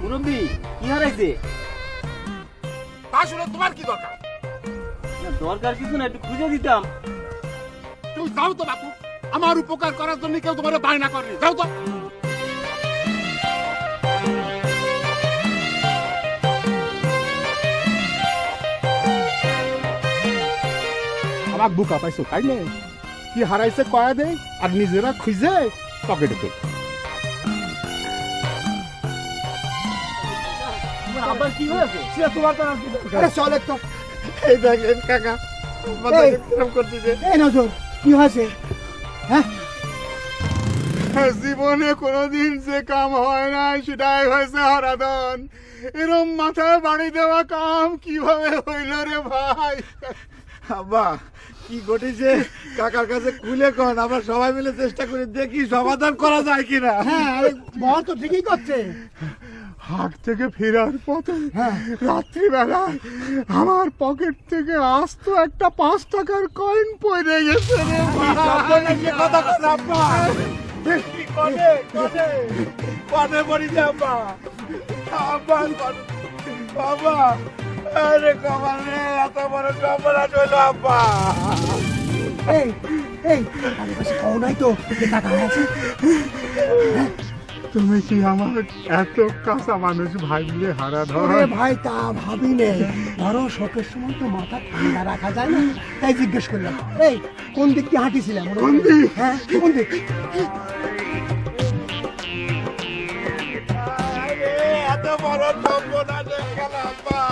মুরব্বি কি হারাইছে? আসলে তোমার কি দরকার? দরকার কিছু না, একটু খুঁজে দিতাম। তুমি যাও তো বাপু, আমার উপকার করার জন্য কেউ তোমার বায়না করেনি, যাও তো। আমার বুকা পাইছো তাই না? কি হারাইছে কয়া দেয় আর নিজেরা খুঁজে পকেটে দেয়। আবার কি হয়েছে? তোমার তো আর কি দরকার? চল একটু। এই দেখেন কাকা, এই। কিরম করতেছে। এই নজর, কি হয়েছে? হ্যাঁ, জীবনে কোনোদিন যে কাম হয় না সেটাই হয়েছে হারাধন। এরম মাথায় বাড়ি দেওয়া কাম কিভাবে হইল রে ভাই? আব্বা কি ঘটেছে কাকার কাছে খুলে কন, আমরা সবাই মিলে চেষ্টা করে দেখি সমাধান করা যায় কিনা। হ্যাঁ, বল তো ঠিকই করছে। হাট থেকে ফেরার পথে হ্যাঁ। রাত্রিবেলায় আমার পকেট থেকে আস্ত একটা 5 টাকার কয়েন পড়ে গেছে রে ভাই। কথা কথা আব্বা কি করে করে পানে পড়ি যা আব্বা। আব্বা বাবা, আরে কমাল রে, এত বড় কমাল হইল আব্বা। এই এই আমি কাছে কও নাই তো যে টাকা আছে। তুমি কি আমার এত কাঁচা মানুষ ভাবলে হারাধন? আরে ভাই তা ভাবি নে, ধরো শোকের সময় তো মাথা ঠান্ডা রাখা যায় না, তাই জিজ্ঞেস করলাম। এই কোন দিক দিয়ে হাঁটিছিলাম? কোন দিক? হ্যাঁ কোন দিক? এত বড় সম্পনা দেখেন আব্বা,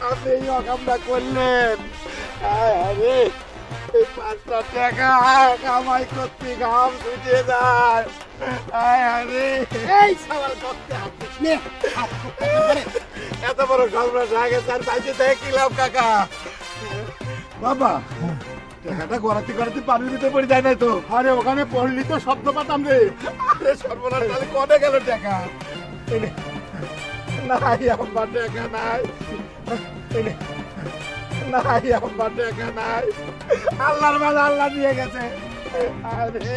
আপনি এই অকামটা করলেন। আরে এই 5টা টাকা কামাই করতে ঘাম ছুটে যায়। আরে এই সওয়াল করতে আসছিস নে, এত বড় সর্বনাশ হয়ে গেছে আর বাইরে দেখে কি লাভ কাকা? বাবা টাকাটা গড়াতে গড়াতে পানির ভিতরে পড়ে যায় নাই তো? আরে ওখানে পড়লি তো শব্দ পাতাম রে। আরে সর্বনাশ, তাহলে কনে গেল টাকা? নাই আব্বা টাকা নাই, নাই আব্বা টাকা নাই, আল্লাহর মাঝে আল্লাহ নিয়ে গেছে। আরে